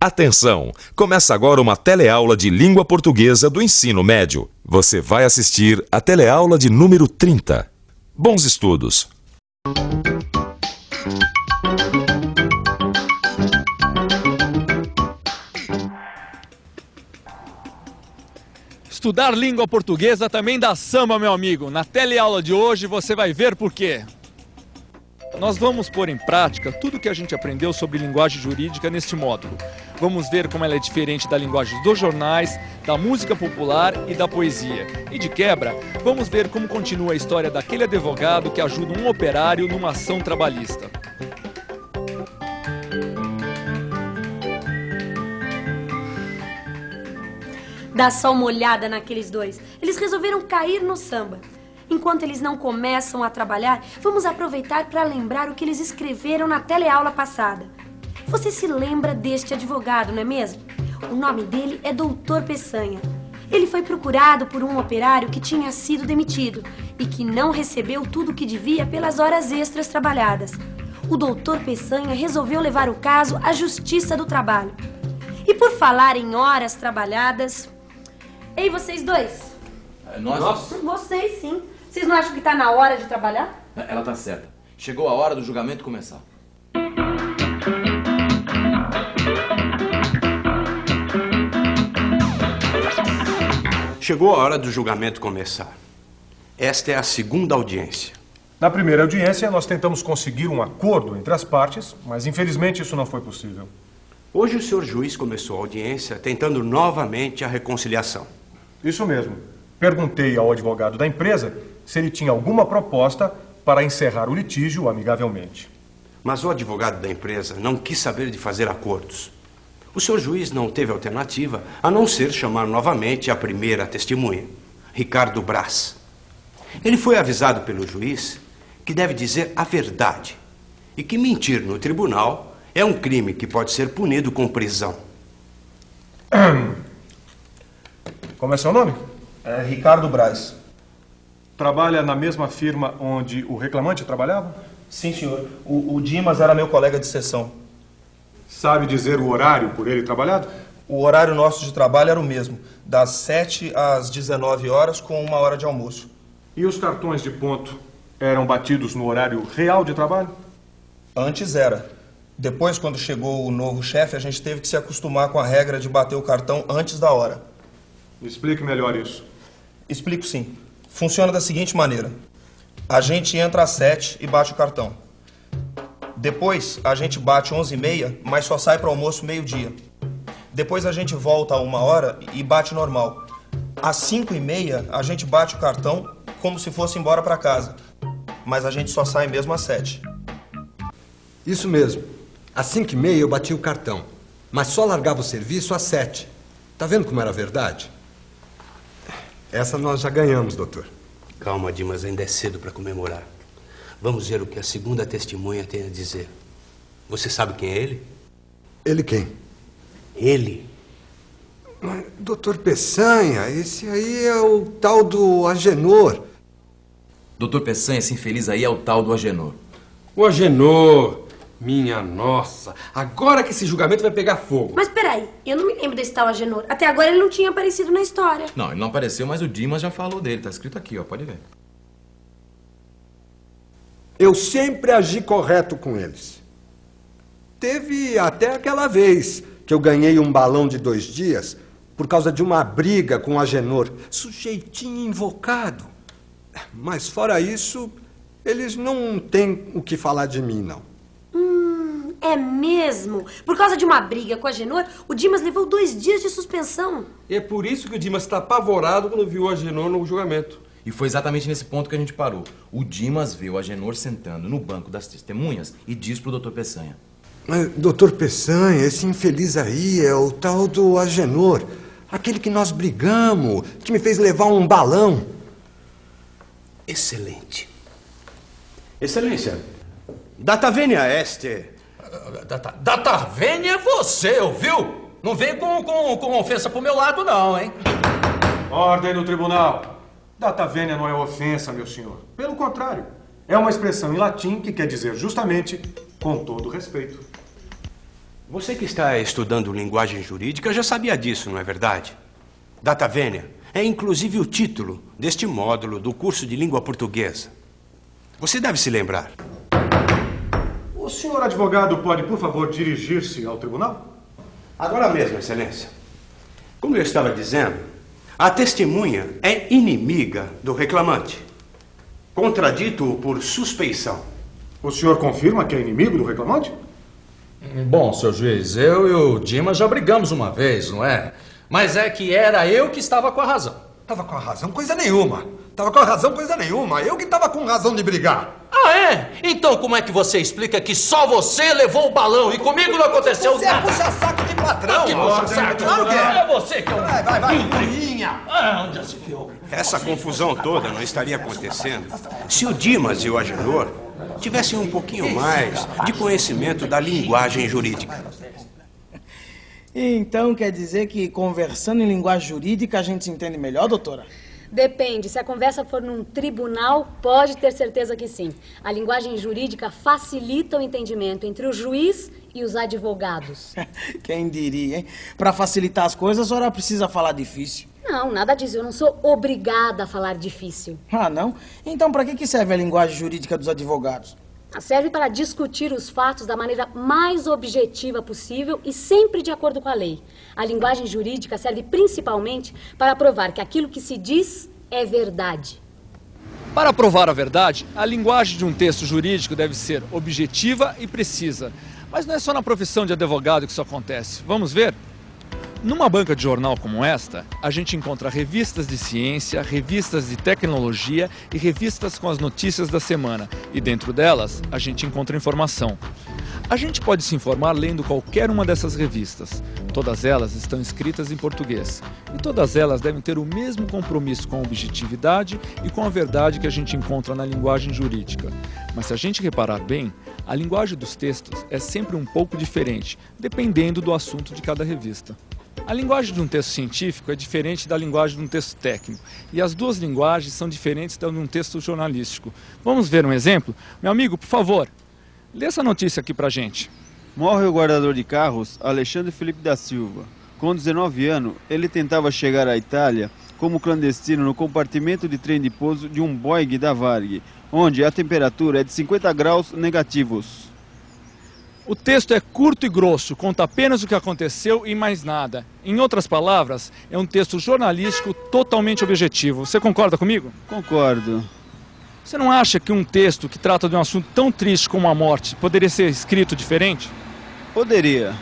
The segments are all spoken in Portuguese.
Atenção! Começa agora uma teleaula de língua portuguesa do ensino médio. Você vai assistir a teleaula de número 30. Bons estudos! Estudar língua portuguesa também dá samba, meu amigo. Na teleaula de hoje você vai ver por quê. Nós vamos pôr em prática tudo o que a gente aprendeu sobre linguagem jurídica neste módulo. Vamos ver como ela é diferente da linguagem dos jornais, da música popular e da poesia. E de quebra, vamos ver como continua a história daquele advogado que ajuda um operário numa ação trabalhista. Dá só uma olhada naqueles dois. Eles resolveram cair no samba. Enquanto eles não começam a trabalhar, vamos aproveitar para lembrar o que eles escreveram na teleaula passada. Você se lembra deste advogado, não é mesmo? O nome dele é Doutor Peçanha. Ele foi procurado por um operário que tinha sido demitido e que não recebeu tudo o que devia pelas horas extras trabalhadas. O Doutor Peçanha resolveu levar o caso à Justiça do Trabalho. E por falar em horas trabalhadas... Ei, vocês dois! Nós? Vocês, sim. Vocês não acham que tá na hora de trabalhar? Ela tá certa. Chegou a hora do julgamento começar. Chegou a hora do julgamento começar. Esta é a segunda audiência. Na primeira audiência, nós tentamos conseguir um acordo entre as partes, mas infelizmente isso não foi possível. Hoje o senhor juiz começou a audiência tentando novamente a reconciliação. Isso mesmo. Perguntei ao advogado da empresa se ele tinha alguma proposta para encerrar o litígio amigavelmente. Mas o advogado da empresa não quis saber de fazer acordos. O senhor juiz não teve alternativa a não ser chamar novamente a primeira testemunha, Ricardo Braz. Ele foi avisado pelo juiz que deve dizer a verdade e que mentir no tribunal é um crime que pode ser punido com prisão. Como é seu nome? É Ricardo Braz. Trabalha na mesma firma onde o reclamante trabalhava? Sim, senhor. O Dimas era meu colega de sessão. Sabe dizer o horário por ele trabalhado? O horário nosso de trabalho era o mesmo, das 7 às 19 horas com 1 hora de almoço. E os cartões de ponto eram batidos no horário real de trabalho? Antes era. Depois, quando chegou o novo chefe, a gente teve que se acostumar com a regra de bater o cartão antes da hora. Explique melhor isso. Explico sim. Funciona da seguinte maneira. A gente entra às 7 e bate o cartão. Depois, a gente bate 11h30, mas só sai para o almoço meio-dia. Depois a gente volta a 1 hora e bate normal. Às 5h30, a gente bate o cartão como se fosse embora para casa. Mas a gente só sai mesmo às 7. Isso mesmo. Às 5h30 eu bati o cartão, mas só largava o serviço às 7. Tá vendo como era verdade? Essa nós já ganhamos, doutor. Calma, Dimas, ainda é cedo para comemorar. Vamos ver o que a segunda testemunha tem a dizer. Você sabe quem é ele? Ele quem? Ele. Doutor Peçanha, esse aí é o tal do Agenor. Doutor Peçanha, esse infeliz aí é o tal do Agenor. O Agenor, minha nossa, agora que esse julgamento vai pegar fogo. Mas peraí, eu não me lembro desse tal Agenor. Até agora ele não tinha aparecido na história. Não, ele não apareceu, mas o Dimas já falou dele. Tá escrito aqui, ó, pode ver. Eu sempre agi correto com eles. Teve até aquela vez que eu ganhei um balão de 2 dias por causa de uma briga com o Agenor. Sujeitinho invocado. Mas fora isso, eles não têm o que falar de mim, não. É mesmo? Por causa de uma briga com a Agenor, o Dimas levou 2 dias de suspensão. E é por isso que o Dimas está apavorado quando viu o Agenor no julgamento. E foi exatamente nesse ponto que a gente parou. O Dimas vê o Agenor sentando no banco das testemunhas e diz pro doutor Peçanha. Mas, doutor Peçanha, esse infeliz aí é o tal do Agenor. Aquele que nós brigamos, que me fez levar um balão. Excelente. Excelência, data venia este... Data venia é você, ouviu? Não vem com ofensa pro meu lado, não, hein? Ordem no tribunal. Data venia não é ofensa, meu senhor. Pelo contrário, é uma expressão em latim que quer dizer justamente com todo respeito. Você que está estudando linguagem jurídica já sabia disso, não é verdade? Data vênia é inclusive o título deste módulo do curso de língua portuguesa. Você deve se lembrar. O senhor advogado pode, por favor, dirigir-se ao tribunal? Agora mesmo, Excelência. Como eu estava dizendo, a testemunha é inimiga do reclamante. Contradito-o por suspeição. O senhor confirma que é inimigo do reclamante? Bom, senhor juiz, eu e o Dimas já brigamos uma vez, não é? Mas é que era eu que estava com a razão. Tava com a razão coisa nenhuma. Tava com a razão coisa nenhuma. Eu que tava com razão de brigar. Ah, é? Então como é que você explica que só você levou o balão e comigo não aconteceu Você nada? é puxa-saco de patrão. Que puxa-saco? Claro que é. É você que é um... Vai, minha. Ah, onde já se viu? Essa confusão toda não estaria acontecendo se o Dimas e o Agenor tivessem um pouquinho mais de conhecimento da linguagem jurídica. Então quer dizer que conversando em linguagem jurídica a gente se entende melhor, doutora? Depende. Se a conversa for num tribunal, pode ter certeza que sim. A linguagem jurídica facilita o entendimento entre o juiz e os advogados. Quem diria, hein? Para facilitar as coisas, a senhora precisa falar difícil. Não, nada disso. Eu não sou obrigada a falar difícil. Ah, não? Então para que serve a linguagem jurídica dos advogados? Serve para discutir os fatos da maneira mais objetiva possível e sempre de acordo com a lei. A linguagem jurídica serve principalmente para provar que aquilo que se diz é verdade. Para provar a verdade, a linguagem de um texto jurídico deve ser objetiva e precisa. Mas não é só na profissão de advogado que isso acontece. Vamos ver? Numa banca de jornal como esta, a gente encontra revistas de ciência, revistas de tecnologia e revistas com as notícias da semana. E dentro delas, a gente encontra informação. A gente pode se informar lendo qualquer uma dessas revistas. Todas elas estão escritas em português. E todas elas devem ter o mesmo compromisso com a objetividade e com a verdade que a gente encontra na linguagem jurídica. Mas se a gente reparar bem, a linguagem dos textos é sempre um pouco diferente, dependendo do assunto de cada revista. A linguagem de um texto científico é diferente da linguagem de um texto técnico. E as duas linguagens são diferentes de um texto jornalístico. Vamos ver um exemplo? Meu amigo, por favor, lê essa notícia aqui pra gente. Morre o guardador de carros Alexandre Felipe da Silva. Com 19 anos, ele tentava chegar à Itália como clandestino no compartimento de trem de pouso de um Boeing da Varig, onde a temperatura é de 50 graus negativos. O texto é curto e grosso, conta apenas o que aconteceu e mais nada. Em outras palavras, é um texto jornalístico totalmente objetivo. Você concorda comigo? Concordo. Você não acha que um texto que trata de um assunto tão triste como a morte poderia ser escrito diferente? Poderia.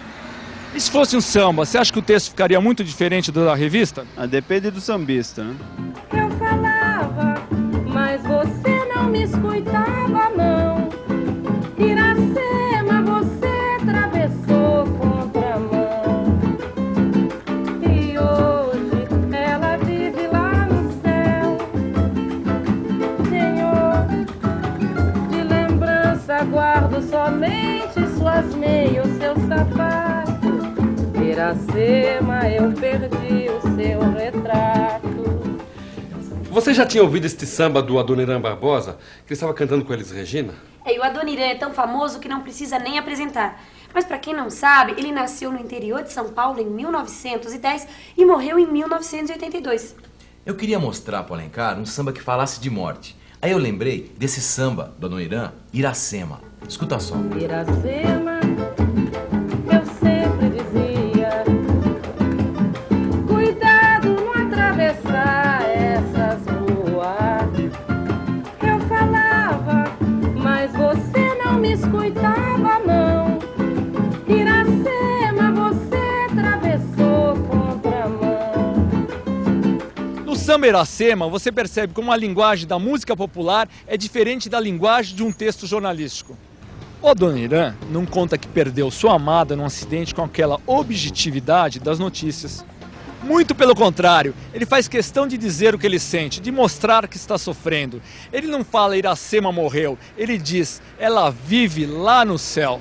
E se fosse um samba, você acha que o texto ficaria muito diferente da revista? Depende do sambista, né? Eu falava, mas você não me escutava, não. Iracema, você atravessou contramão. E hoje ela vive lá no céu. Senhor, de lembrança guardo somente suas meias, seu sapato. Iracema, eu perdi o seu retrato. Você já tinha ouvido este samba do Adoniran Barbosa, que ele estava cantando com Elis Regina? E o Adoniran é tão famoso que não precisa nem apresentar. Mas para quem não sabe, ele nasceu no interior de São Paulo em 1910 e morreu em 1982. Eu queria mostrar para o Alencar um samba que falasse de morte. Aí eu lembrei desse samba do Adoniran, Iracema. Escuta só. Iracema, eu sempre dizia, cuidado não atravessar essas ruas. Eu falava, mas você não me escutava, não. Iracema, você atravessou contramão. No samba Iracema, você percebe como a linguagem da música popular é diferente da linguagem de um texto jornalístico. O Adoniran não conta que perdeu sua amada num acidente com aquela objetividade das notícias. Muito pelo contrário, ele faz questão de dizer o que ele sente, de mostrar que está sofrendo. Ele não fala Iracema morreu, ele diz, ela vive lá no céu.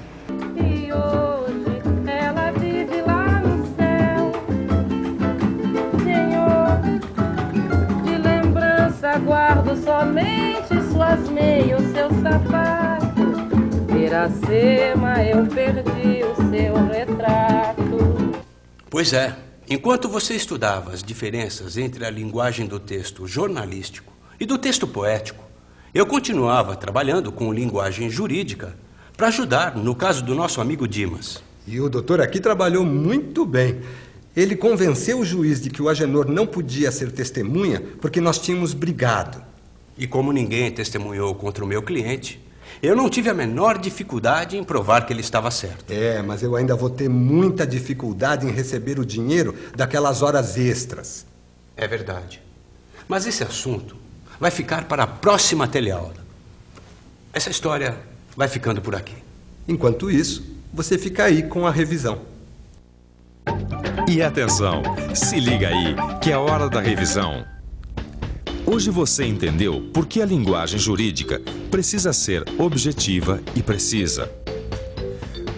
E hoje ela vive lá no céu. Senhor, de lembrança guardo somente suas meias, seu sapato. Iracema, eu perdi o seu retrato. Pois é, enquanto você estudava as diferenças entre a linguagem do texto jornalístico e do texto poético, eu continuava trabalhando com linguagem jurídica para ajudar no caso do nosso amigo Dimas. E o doutor aqui trabalhou muito bem. Ele convenceu o juiz de que o Agenor não podia ser testemunha porque nós tínhamos brigado. E como ninguém testemunhou contra o meu cliente, eu não tive a menor dificuldade em provar que ele estava certo. É, mas eu ainda vou ter muita dificuldade em receber o dinheiro daquelas horas extras. É verdade. Mas esse assunto vai ficar para a próxima teleaula. Essa história vai ficando por aqui. Enquanto isso, você fica aí com a revisão. E atenção, se liga aí, que é a hora da revisão. Hoje você entendeu por que a linguagem jurídica precisa ser objetiva e precisa.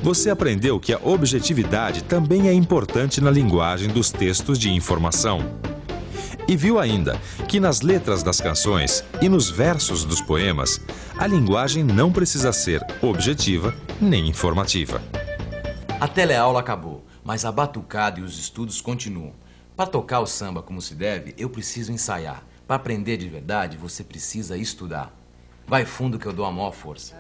Você aprendeu que a objetividade também é importante na linguagem dos textos de informação. E viu ainda que nas letras das canções e nos versos dos poemas, a linguagem não precisa ser objetiva nem informativa. A teleaula acabou, mas a batucada e os estudos continuam. Para tocar o samba como se deve, eu preciso ensaiar. Para aprender de verdade, você precisa estudar. Vai fundo que eu dou a maior força.